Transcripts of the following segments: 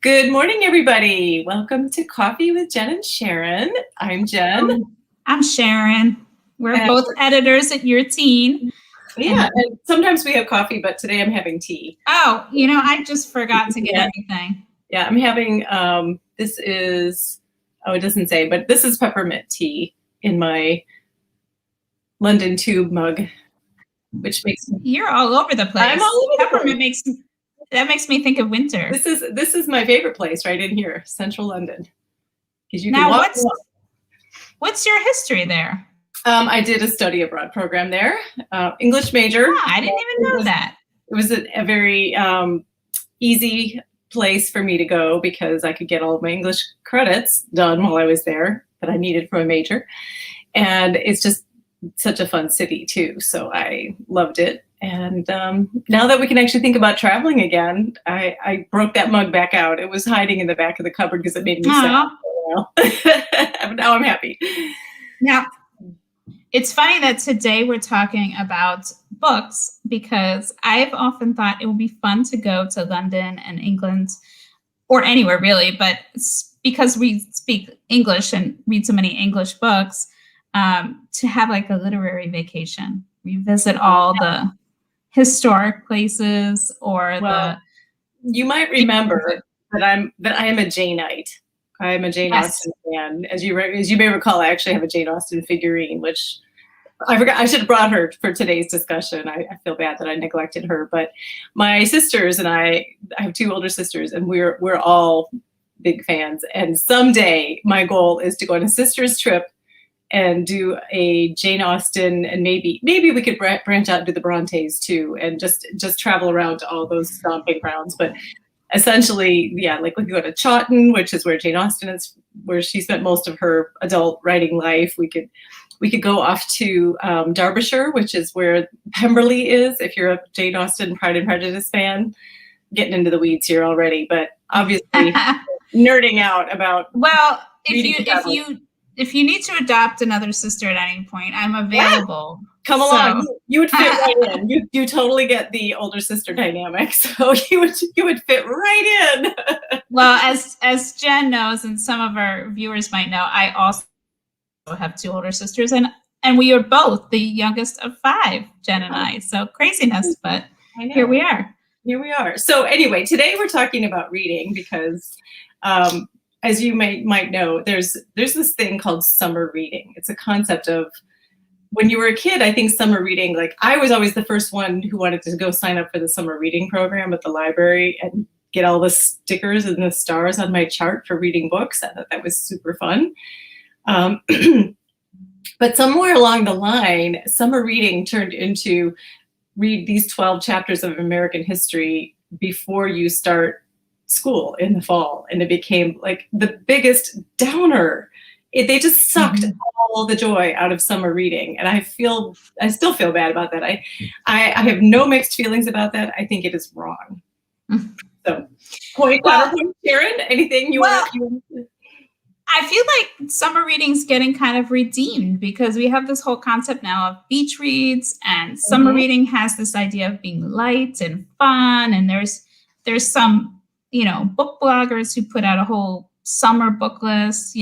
Good morning, everybody. Welcome to Coffee with Jen and Sharon. I'm Jen. I'm Sharon. We're both editors at Your Teen. Yeah, and sometimes we have coffee, but today I'm having tea. Oh, I just forgot to get everything. Yeah, I'm having, this is, it doesn't say, but this is peppermint tea in my London Tube mug, which makes me... You're all over the place. I'm all over peppermint the place. That makes me think of winter. This is my favorite place right in here, Central London. Because you can walk. What's your history there? I did a study abroad program there, English major. I didn't even know that. It was a very easy place for me to go because I could get all of my English credits done while I was there that I needed for a major. And it's just such a fun city too. So I loved it. And now that we can actually think about traveling again, I broke that mug back out. It was hiding in the back of the cupboard because it made me sad. Now I'm happy. Now, it's funny that today we're talking about books because I've often thought it would be fun to go to London and England or anywhere really, but because we speak English and read so many English books, to have like a literary vacation. We visit all the historic places you might remember that I am a Janeite. I am a Jane Austen fan. As you may recall, I actually have a Jane Austen figurine, which I forgot. I should have brought her for today's discussion. I feel bad that I neglected her. But my sisters and I have two older sisters, and we're all big fans. And someday my goal is to go on a sisters trip and do a Jane Austen, and maybe we could branch out and do the Brontes too, and just travel around to all those stomping grounds. But essentially, yeah, like we could go to Chawton, which is where Jane Austen is, where she spent most of her adult writing life. We could go off to Derbyshire, which is where Pemberley is. If you're a Jane Austen Pride and Prejudice fan, getting into the weeds here already, but obviously nerding out about. Well, if you need to adopt another sister at any point, I'm available. Yeah. Come along. You would fit right in. You totally get the older sister dynamic, so you would fit right in. Well, as Jen knows, and some of our viewers might know, I also have two older sisters, and we are both the youngest of 5, Jen and I. So craziness, but here we are. Here we are. So anyway, today we're talking about reading because, as you might know, there's this thing called summer reading. It's a concept of when you were a kid. I think summer reading, like I was always the first one who wanted to go sign up for the summer reading program at the library and get all the stickers and the stars on my chart for reading books. I thought that was super fun. But somewhere along the line, summer reading turned into read these 12 chapters of American history before you start school in the fall. And it became like the biggest downer. They just sucked all the joy out of summer reading. And I still feel bad about that. I have no mixed feelings about that. I think it is wrong. So counterpoint, Sharon, anything you want to... I feel like summer reading's getting kind of redeemed because we have this whole concept now of beach reads, and summer reading has this idea of being light and fun. And there's some, book bloggers who put out a whole summer book list,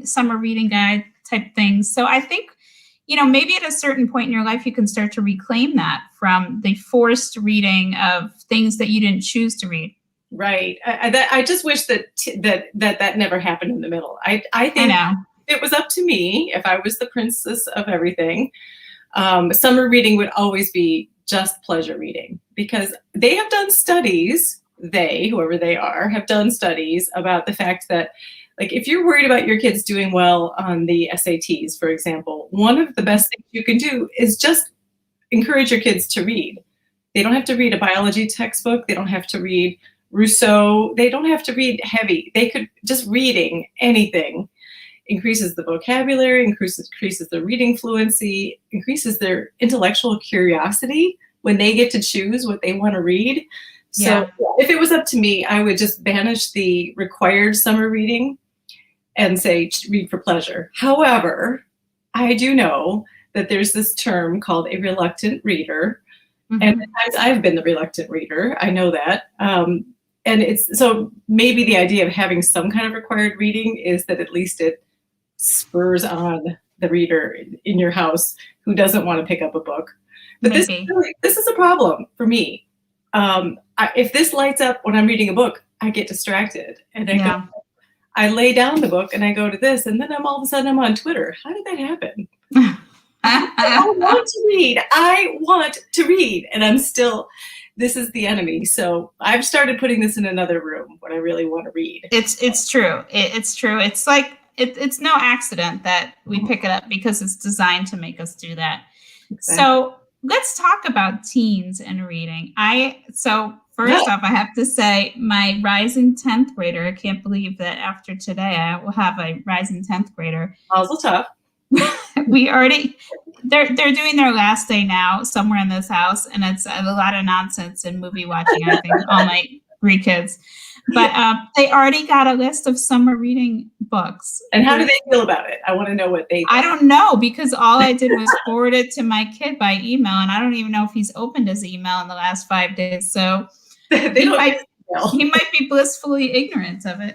summer reading guide type things. So I think, maybe at a certain point in your life, you can start to reclaim that from the forced reading of things that you didn't choose to read. Right. I just wish that never happened in the middle. I think if it was up to me, if I was the princess of everything, summer reading would always be just pleasure reading, because they have done studies, whoever they are, have done studies about the fact that, like, if you're worried about your kids doing well on the SATs, for example, one of the best things you can do is just encourage your kids to read. They don't have to read a biology textbook. They don't have to read Rousseau. They don't have to read heavy. They could just reading anything increases the vocabulary, increases their reading fluency, increases their intellectual curiosity when they get to choose what they want to read. So if it was up to me, I would just banish the required summer reading and say read for pleasure. However, I do know that there's this term called a reluctant reader. And at times I've been the reluctant reader. I know that. and it's so maybe the idea of having some kind of required reading is that at least it spurs on the reader in your house who doesn't want to pick up a book. But this is a problem for me. If this lights up when I'm reading a book, I get distracted, and I lay down the book and I go to this, and then all of a sudden I'm on Twitter. How did that happen? I want to read. I want to read, and I'm still. This is the enemy. So I've started putting this in another room when I really want to read. It's true. It's true. It's like it's no accident that we pick it up because it's designed to make us do that. Exactly. So let's talk about teens and reading. First off, I have to say my rising 10th grader, I can't believe that after today I will have a rising 10th grader. Also tough. They're doing their last day now somewhere in this house, and it's a lot of nonsense and movie watching, I think, all my 3 kids. But they already got a list of summer reading books. And how do they feel about it? I want to know what they think. I don't know, because all I did was forward it to my kid by email, and I don't even know if he's opened his email in the last 5 days. So he might be blissfully ignorant of it.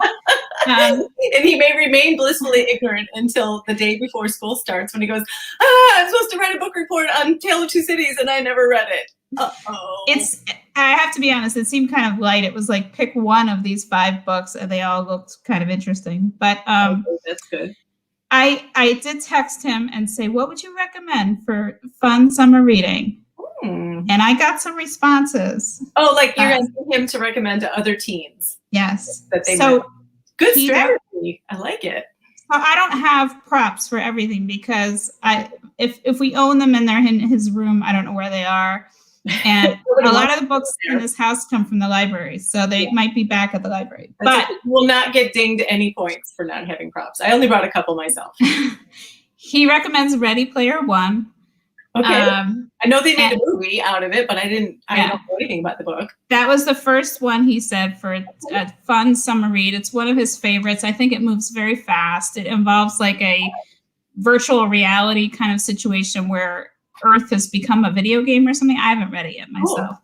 And he may remain blissfully ignorant until the day before school starts, when he goes, I'm supposed to write a book report on Tale of Two Cities, and I never read it. Uh-oh. I have to be honest, it seemed kind of light. It was like, pick one of these 5 books, and they all looked kind of interesting. But that's good. I did text him and say, what would you recommend for fun summer reading? And I got some responses. Oh, like you're asking him to recommend to other teens. Yes. Good strategy. I like it. So I don't have props for everything, because if we own them and they're in his room, I don't know where they are. And a lot of the books in this house come from the library, so they might be back at the library. But will not get dinged any points for not having props. I only brought a couple myself. He recommends Ready Player One. Okay. I know they made a movie out of it, but I don't know anything about the book. That was the first one he said for a fun summer read. It's one of his favorites. I think it moves very fast. It involves like a virtual reality kind of situation where Earth has become a video game or something. I haven't read it yet myself. Cool.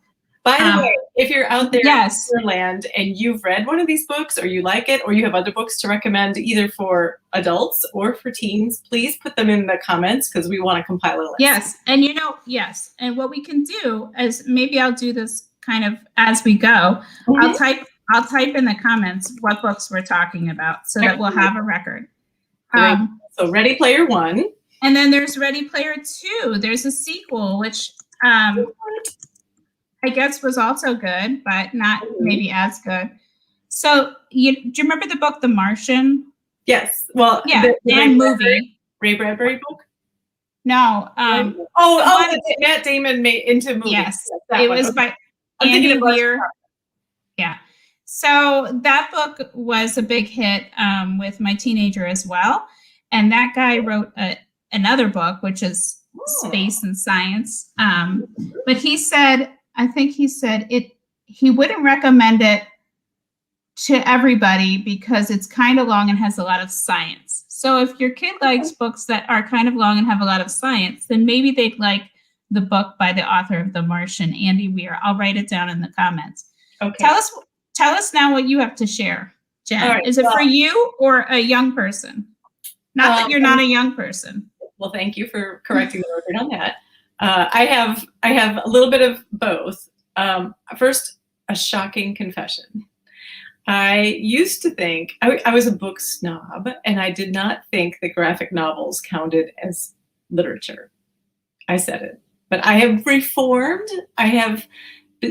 By the way, if you're out there yes. in your land and you've read one of these books, or you like it, or you have other books to recommend either for adults or for teens, please put them in the comments, because we want to compile a list. Yes. And and what we can do is, maybe I'll do this kind of as we go. Mm-hmm. I'll type in the comments what books we're talking about, so that we'll have a record. So Ready Player One. And then there's Ready Player Two. There's a sequel, which I guess was also good, but not maybe as good. So do you remember the book The Martian? Yes. Well, yeah, and movie. Ray Bradbury book? No. Matt Damon made into movie. Yes, it was by Andy Weir. Yeah. So that book was a big hit with my teenager as well. And that guy wrote another book, which is space and science. But he said he wouldn't recommend it to everybody because it's kind of long and has a lot of science. So if your kid likes books that are kind of long and have a lot of science, then maybe they'd like the book by the author of The Martian, Andy Weir. I'll write it down in the comments. Okay. Tell us now what you have to share, Jen. Right, is it for you or a young person? Not that you're not a young person. Well, thank you for correcting the record on that. I have a little bit of both. First, a shocking confession. I used to think I was a book snob, and I did not think that graphic novels counted as literature. I said it, but I have reformed. I have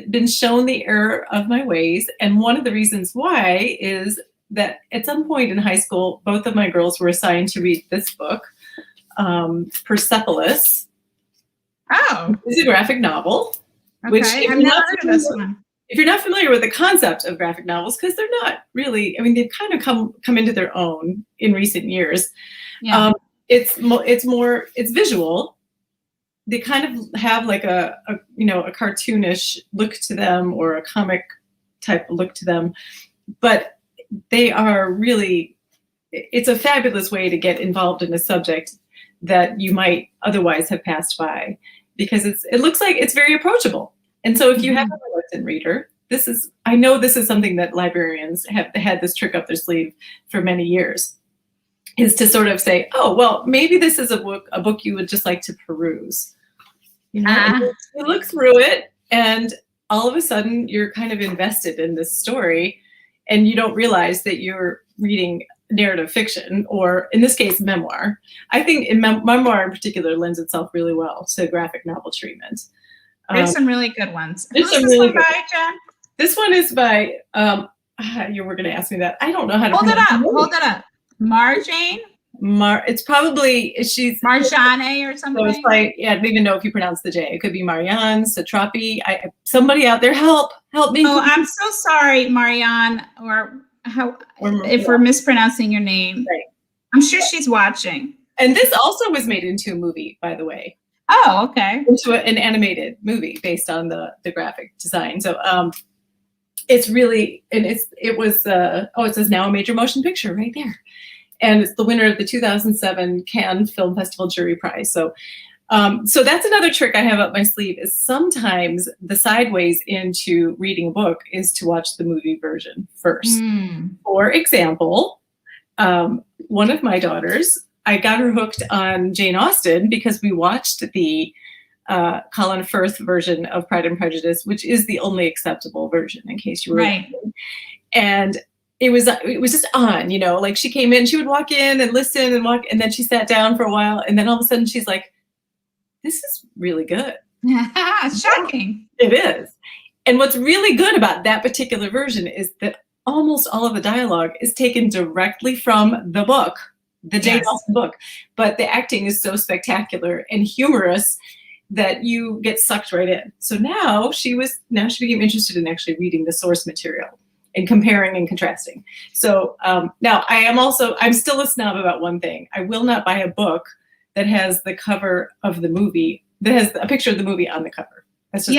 been shown the error of my ways, and one of the reasons why is that at some point in high school, both of my girls were assigned to read this book, Persepolis. Oh, it's a graphic novel. Okay, which I've never heard of this one. If you're not familiar with the concept of graphic novels, because they're not really, I mean, they've kind of come into their own in recent years. Yeah. It's visual. They kind of have like a cartoonish look to them, or a comic type look to them, but they are really, it's a fabulous way to get involved in a subject that you might otherwise have passed by, because it looks like it's very approachable. And so if you have a reluctant reader, I know this is something that librarians have had this trick up their sleeve for many years, is to sort of say, oh, well, maybe this is a book you would just like to peruse. You look through it, and all of a sudden you're kind of invested in this story, and you don't realize that you're reading narrative fiction, or in this case, memoir. I think memoir in particular lends itself really well to graphic novel treatment. There's some really good ones. Who's this really one by, Jen? This one is by, you were going to ask me that. I don't know how to hold it up. Marjane? It's probably, she's Marjane or something. So it's like, I don't even know if you pronounce the J. It could be Marianne, Satrapi. Somebody out there, help me. Oh, I'm so sorry, Marianne, if we're mispronouncing your name. Right. I'm sure she's watching. And this also was made into a movie, by the way. Oh, okay. Into an animated movie based on the graphic design. So it's really, and it says now a major motion picture right there. And it's the winner of the 2007 Cannes Film Festival Jury Prize. So that's another trick I have up my sleeve, is sometimes the sideways into reading a book is to watch the movie version first. For example, one of my daughters, I got her hooked on Jane Austen because we watched the Colin Firth version of Pride and Prejudice, which is the only acceptable version, in case you were wondering. And it was just on, like she came in, she would walk in and listen and then she sat down for a while, and then all of a sudden she's like, this is really good. Shocking. It is. And what's really good about that particular version is that almost all of the dialogue is taken directly from the book, the Jane Austen book. But the acting is so spectacular and humorous that you get sucked right in. So now she became interested in actually reading the source material and comparing and contrasting. So now I'm still a snob about one thing. I will not buy a book that has the cover of the movie, that has a picture of the movie on the cover. That's just,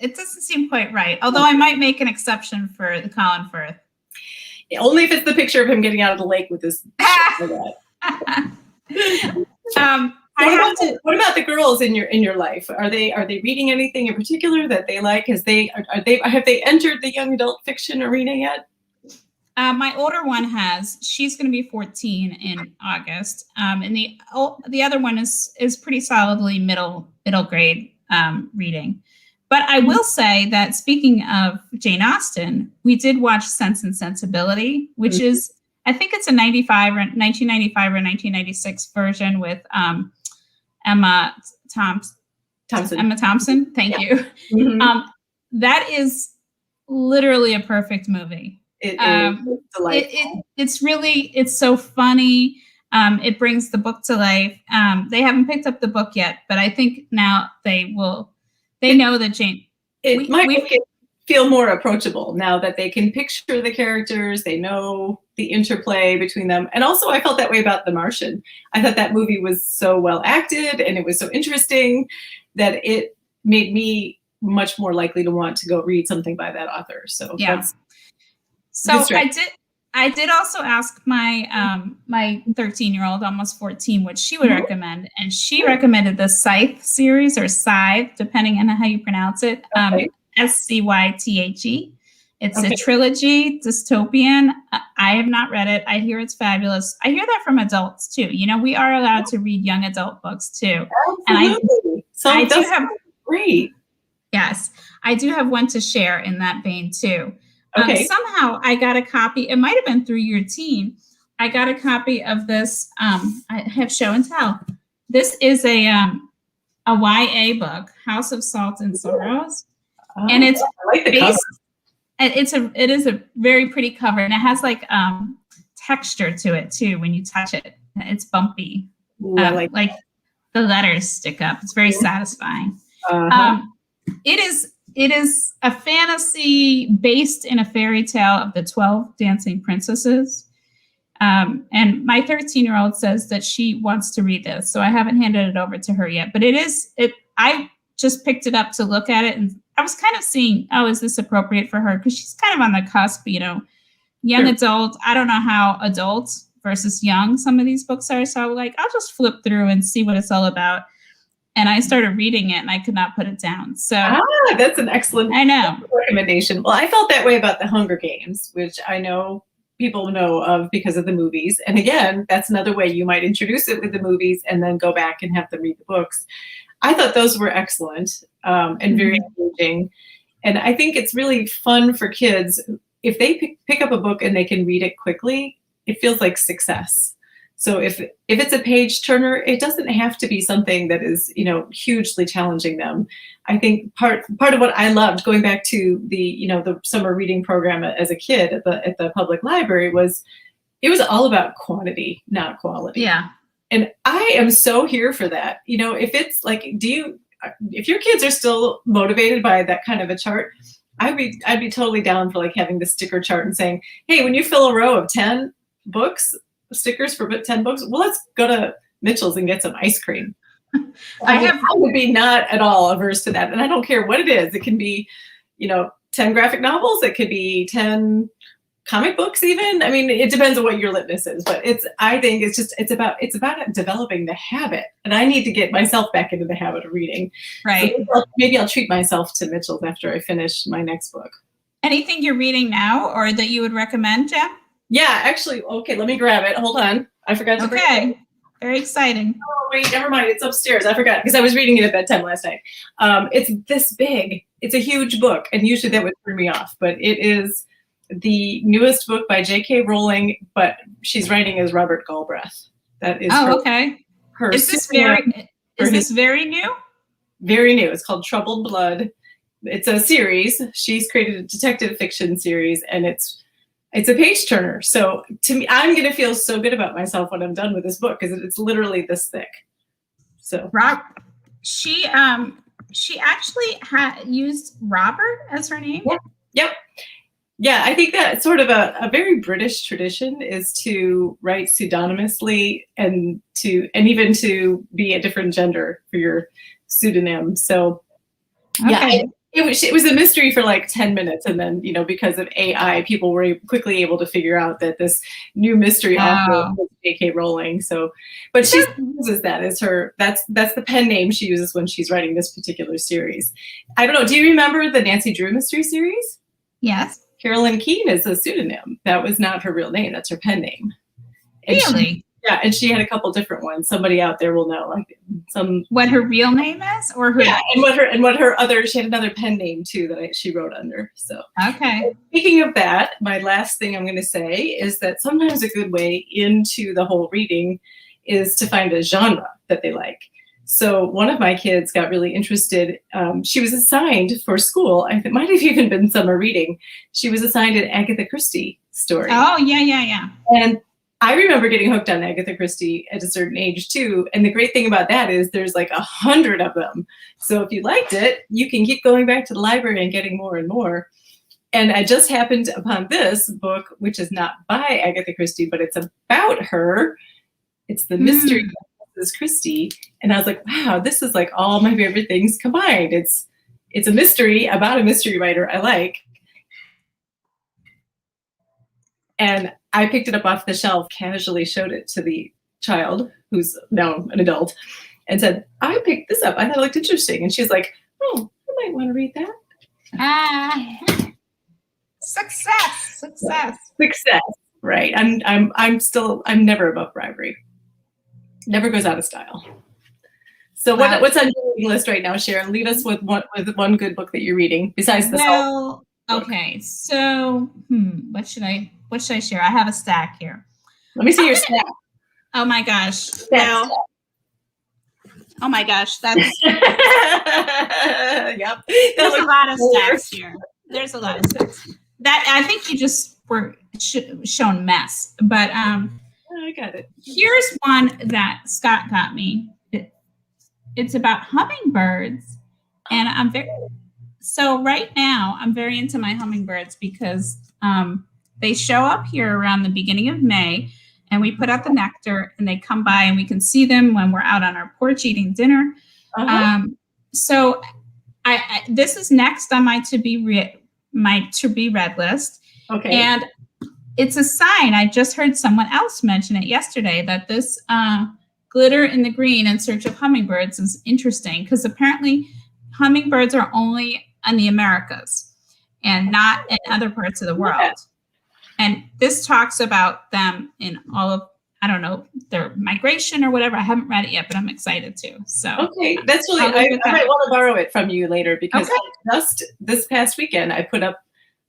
it doesn't seem quite right. Although I might make an exception for the Colin Firth. Only if it's the picture of him getting out of the lake with his. What about the girls in your life? Are they reading anything in particular that they like? Have they entered the young adult fiction arena yet? My older one has. She's going to be 14 in August, and the other one is pretty solidly middle grade reading. But I will say that, speaking of Jane Austen, we did watch Sense and Sensibility, which is, I think it's a 1995 or 1996 version with Emma Thompson. Emma Thompson. Thank you. That is literally a perfect movie. It is delightful. It's so funny. It brings the book to life. They haven't picked up the book yet, but I think now they will. They know that Jane. It might make it feel more approachable now that they can picture the characters. They know the interplay between them. And also, I felt that way about The Martian. I thought that movie was so well acted and it was so interesting that it made me much more likely to want to go read something by that author. So I did also ask my my 13-year-old, almost 14, what she would recommend, and she recommended the Scythe series, or Scythe, depending on how you pronounce it. Scythe. It's a trilogy, dystopian. I have not read it. I hear it's fabulous. I hear that from adults too. We are allowed to read young adult books too. Absolutely. And I do have great. Yes, I do have one to share in that vein too. Okay. Somehow I got a copy. It might have been through your team. I got a copy of this. I have show and tell. This is a YA book, House of Salt and Sorrows, and it's it is a very pretty cover, and it has like texture to it too. When you touch it, it's bumpy. Ooh, like the letters stick up. It's very satisfying. It is a fantasy based in a fairy tale of the 12 dancing princesses. And my 13-year-old says that she wants to read this. So I haven't handed it over to her yet. But I just picked it up to look at it. And I was kind of seeing, is this appropriate for her? Because she's kind of on the cusp, young adult. I don't know how adult versus young some of these books are. So I'll just flip through and see what it's all about. and I started reading it and I could not put it down. So that's an excellent recommendation. Well, I felt that way about the Hunger Games, which I know people know of because of the movies. And again, that's another way you might introduce it with the movies and then go back and have them read the books. I thought those were excellent and very engaging. And I think it's really fun for kids. If they pick up a book and they can read it quickly, it feels like success. So if it's a page turner, it doesn't have to be something that is, hugely challenging them. I think part of what I loved going back to the, the summer reading program as a kid at the public library was it was all about quantity, not quality. Yeah. And I am so here for that. If it's like, if your kids are still motivated by that kind of a chart, I'd be totally down for like having the sticker chart and saying, hey, when you fill a row of 10 books, stickers for 10 books, well, let's go to Mitchell's and get some ice cream. I would be not at all averse to that. And I don't care what it is. It can be, 10 graphic novels. It could be 10 comic books even. I mean, it depends on what your litmus is, but I think it's about developing the habit. And I need to get myself back into the habit of reading. Right. So maybe I'll treat myself to Mitchell's after I finish my next book. Anything you're reading now or that you would recommend, Jen? Yeah, actually, okay, let me grab it. Hold on. I forgot to bring it. Very exciting. Oh, wait, never mind. It's upstairs. I forgot because I was reading it at bedtime last night. It's this big. It's a huge book, and usually that would turn me off, but it is the newest book by J.K. Rowling, but she's writing as Robert Galbraith. That is Is this very new? Very new. It's called Troubled Blood. It's a series. She's created a detective fiction series, and it's a page turner. So to me, I'm going to feel so good about myself when I'm done with this book because it's literally this thick. So she actually used Robert as her name. Yep. Yeah, I think that sort of a very British tradition is to write pseudonymously and even to be a different gender for your pseudonym. So yeah. It was a mystery for like 10 minutes. And then, because of AI, people were quickly able to figure out that this new mystery author was J.K. Rowling. So, but she uses that as that's the pen name she uses when she's writing this particular series. I don't know. Do you remember the Nancy Drew mystery series? Yes. Carolyn Keene is a pseudonym. That was not her real name. That's her pen name. And really? And she had a couple different ones. Somebody out there will know, like what her real name is, or her she had another pen name too that she wrote under. So okay. Speaking of that, my last thing I'm going to say is that sometimes a good way into the whole reading is to find a genre that they like. So one of my kids got really interested. She was assigned for school. I think it might have even been summer reading. She was assigned an Agatha Christie story. Oh yeah. And I remember getting hooked on Agatha Christie at a certain age too. And the great thing about that is there's like 100 of them. So if you liked it, you can keep going back to the library and getting more and more. And I just happened upon this book, which is not by Agatha Christie, but it's about her. It's the mystery of Mrs. Christie. And I was like, wow, this is like all my favorite things combined. It's a mystery about a mystery writer I like. And I picked it up off the shelf, casually showed it to the child, who's now an adult, and said, I picked this up. I thought it looked interesting. And she's like, oh, you might want to read that. Success. Right. I'm never above bribery. Never goes out of style. So what's on your reading list right now, Sharon? Leave us with one good book that you're reading besides this. Well, okay. So, what should I share? I have a stack here. Let me see your stack. Oh my gosh. Wow. Oh my gosh. That's yep. There's a lot of stacks here. There's a lot of stacks. That I think you just were shown mess. But I got it. Here's one that Scott got me. It's about hummingbirds. And right now I'm very into my hummingbirds because they show up here around the beginning of May, and we put out the nectar, and they come by, and we can see them when we're out on our porch eating dinner. So this is next on my to be read list. Okay. And it's a sign. I just heard someone else mention it yesterday that this Glitter in the Green in Search of Hummingbirds is interesting because apparently hummingbirds are only in the Americas and not in other parts of the world. Yeah. And this talks about them in all of, I don't know, their migration or whatever. I haven't read it yet, but I'm excited to. So okay, that's really, I might want to borrow it from you later because just this past weekend, I put up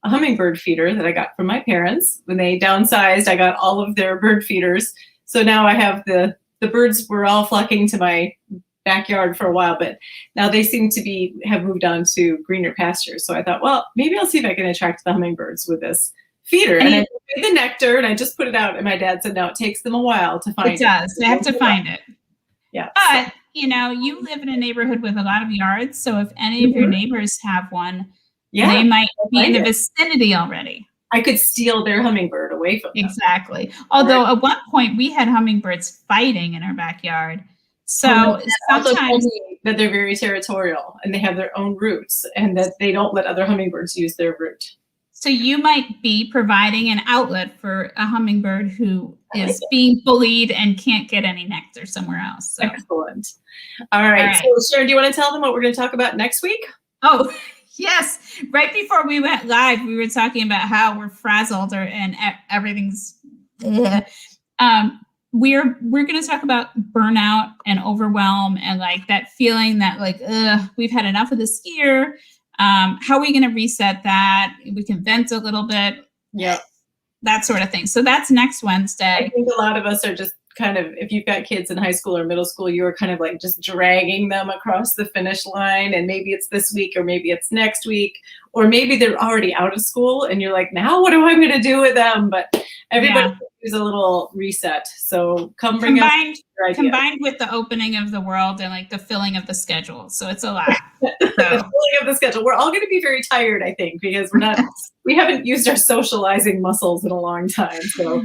a hummingbird feeder that I got from my parents. When they downsized, I got all of their bird feeders. So now I have the birds were all flocking to my backyard for a while, but now they seem to have moved on to greener pastures. So I thought, well, maybe I'll see if I can attract the hummingbirds with this feeder. And I made the nectar and I just put it out. And my dad said, no, it takes them a while to find it. It does. They have to find it. Yeah. But, you know, you live in a neighborhood with a lot of yards. So if any of your neighbors have one, they might be in the vicinity already. I could steal their hummingbird away from them. Exactly. Although at one point we had hummingbirds fighting in our backyard. So sometimes that they're very territorial and they have their own roots and that they don't let other hummingbirds use their root. So you might be providing an outlet for a hummingbird who is being bullied and can't get any nectar somewhere else. So. Excellent. All right. So Sharon, do you want to tell them what we're going to talk about next week? Oh, yes. Right before we went live, we were talking about how we're frazzled and everything's. We're going to talk about burnout and overwhelm and like that feeling that like, we've had enough of this year. How are we going to reset that? We can vent a little bit. Yeah. That sort of thing. So that's next Wednesday. I think a lot of us are just kind of, if you've got kids in high school or middle school, you're kind of like just dragging them across the finish line. And maybe it's this week or maybe it's next week, or maybe they're already out of school and you're like, now what am I going to do with them? But everybody is a little reset. So come bring up your idea. Combined with the opening of the world and like the filling of the schedule. So it's a lot. The filling of the schedule. We're all going to be very tired, I think, because we haven't used our socializing muscles in a long time. So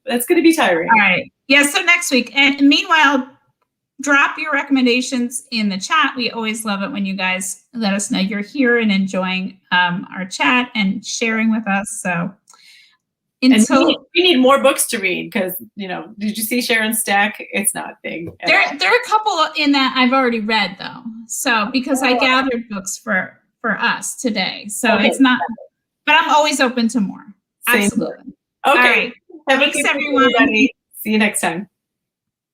that's going to be tiring. All right. Yeah. So next week. And meanwhile, drop your recommendations in the chat. We always love it when you guys let us know you're here and enjoying our chat and sharing with us. So we need more books to read because, you know, did you see Sharon's stack? It's not big. There are a couple in that I've already read though. So because I gathered books for us today. So it's not, but I'm always open to more. Absolutely. Okay. All right. Thanks everyone. See you next time.